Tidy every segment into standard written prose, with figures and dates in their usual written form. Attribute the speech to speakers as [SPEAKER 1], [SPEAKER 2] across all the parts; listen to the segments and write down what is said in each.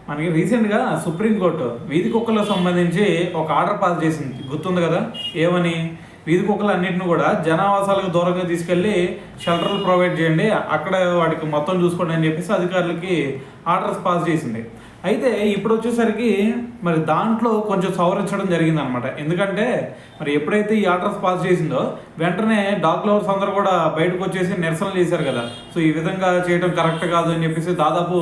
[SPEAKER 1] మనకి రీసెంట్గా సుప్రీంకోర్టు వీధి కుక్కలకు సంబంధించి ఒక ఆర్డర్ పాస్ చేసింది, గుర్తుంది కదా? ఏమని? వీధి కుక్కలు అన్నింటిని కూడా జనావాసాలకు దూరంగా తీసుకెళ్ళి షెల్టర్లు ప్రొవైడ్ చేయండి, అక్కడ వాటికి మొత్తం చూసుకోండి అని చెప్పేసి అధికారులకి ఆర్డర్స్ పాస్ చేసింది. అయితే ఇప్పుడు వచ్చేసరికి మరి దాంట్లో కొంచెం సవరించడం జరిగింది అనమాట. ఎందుకంటే మరి ఎప్పుడైతే ఈ ఆర్డర్స్ పాస్ చేసిందో వెంటనే డాగ్ లవర్స్ అందరూ కూడా బయటకు వచ్చేసి నిరసనలు చేశారు కదా. సో ఈ విధంగా చేయడం కరెక్ట్ కాదు అని చెప్పేసి దాదాపు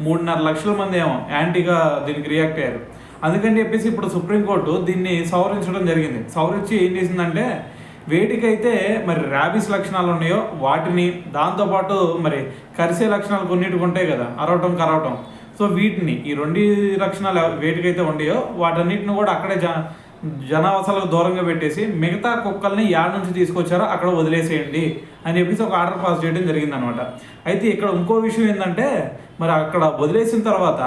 [SPEAKER 1] 3.5 లక్షల మంది ఏమో యాంటీగా దీనికి రియాక్ట్ అయ్యారు. అందుకని చెప్పేసి ఇప్పుడు సుప్రీంకోర్టు దీన్ని సవరించడం జరిగింది. సవరించి ఏం చేసిందంటే వేటికైతే మరి ర్యాబీస్ లక్షణాలు ఉన్నాయో వాటిని, దాంతోపాటు మరి కరిసే లక్షణాలు కొన్నిటికి ఉంటాయి కదా, అరవటం కరవటం, సో వీటిని ఈ 2 లక్షణాలు వేటికైతే ఉన్నాయో వాటన్నిటిని కూడా అక్కడే జనావాసాలకు దూరంగా పెట్టేసి మిగతా కుక్కల్ని యాడ్ నుంచి తీసుకొచ్చారో అక్కడ వదిలేసేయండి అని చెప్పేసి ఒక ఆర్డర్ పాస్ చేయడం జరిగిందనమాట. అయితే ఇక్కడ ఇంకో విషయం ఏంటంటే మరి అక్కడ వదిలేసిన తర్వాత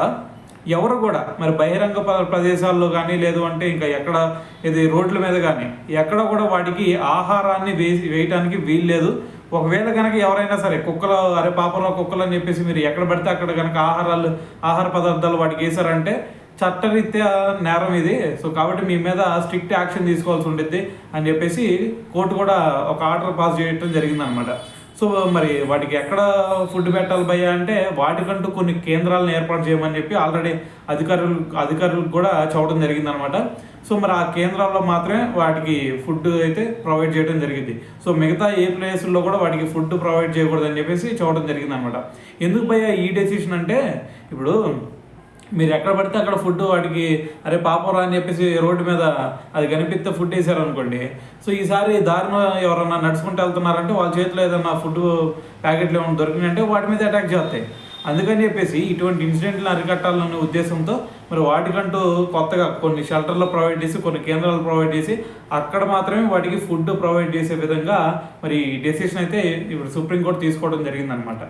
[SPEAKER 1] ఎవరు కూడా మరి బహిరంగ ప్రదేశాల్లో కానీ లేదు అంటే ఇంకా ఎక్కడ ఇది రోడ్ల మీద కానీ ఎక్కడ కూడా వాటికి ఆహారాన్ని వేయటానికి వీల్లేదు. ఒకవేళ కనుక ఎవరైనా సరే కుక్కలు అరే పాపంలో కుక్కలు అని చెప్పేసి మీరు ఎక్కడ పడితే అక్కడ కనుక ఆహార పదార్థాలు వాటికి వేసారంటే చట్టరీత్యా నేరం ఇది. సో కాబట్టి మీ మీద స్ట్రిక్ట్ యాక్షన్ తీసుకోవాల్సి ఉంటుంది అని చెప్పేసి కోర్టు కూడా ఒక ఆర్డర్ పాస్ చేయడం జరిగిందనమాట. సో మరి వాటికి ఎక్కడ ఫుడ్ పెట్టాలి భయ్యా అంటే వాటికంటూ కొన్ని కేంద్రాలను ఏర్పాటు చేయమని చెప్పి ఆల్రెడీ అధికారులకు కూడా చెప్పడం జరిగిందనమాట. సో మరి ఆ కేంద్రాల్లో మాత్రమే వాటికి ఫుడ్ అయితే ప్రొవైడ్ చేయడం జరిగింది. సో మిగతా ఏ ప్లేసుల్లో కూడా వాటికి ఫుడ్ ప్రొవైడ్ చేయకూడదని చెప్పేసి చెప్పడం జరిగిందనమాట. ఎందుకు భయ్యా ఈ డెసిషన్ అంటే ఇప్పుడు మీరు ఎక్కడ పడితే అక్కడ ఫుడ్ వాటికి అరే పాపరా అని చెప్పేసి రోడ్డు మీద అది కనిపిస్తే ఫుడ్ వేసారనుకోండి, సో ఈసారి దారిలో ఎవరన్నా నడుచుకుంటూ వెళ్తున్నారంటే వాళ్ళ చేతిలో ఏదన్నా ఫుడ్ ప్యాకెట్లు ఏమైనా దొరికినాయంటే వాటి మీద అటాక్ చేస్తాయి. అందుకని చెప్పేసి ఇటువంటి ఇన్సిడెంట్లను అరికట్టాలనే ఉద్దేశంతో మరి వాటికంటూ కొత్తగా కొన్ని షెల్టర్లు ప్రొవైడ్ చేసి కొన్ని కేంద్రాలు ప్రొవైడ్ చేసి అక్కడ మాత్రమే వాటికి ఫుడ్ ప్రొవైడ్ చేసే విధంగా మరి డెసిషన్ అయితే ఇప్పుడు సుప్రీంకోర్టు తీసుకోవడం జరిగిందనమాట.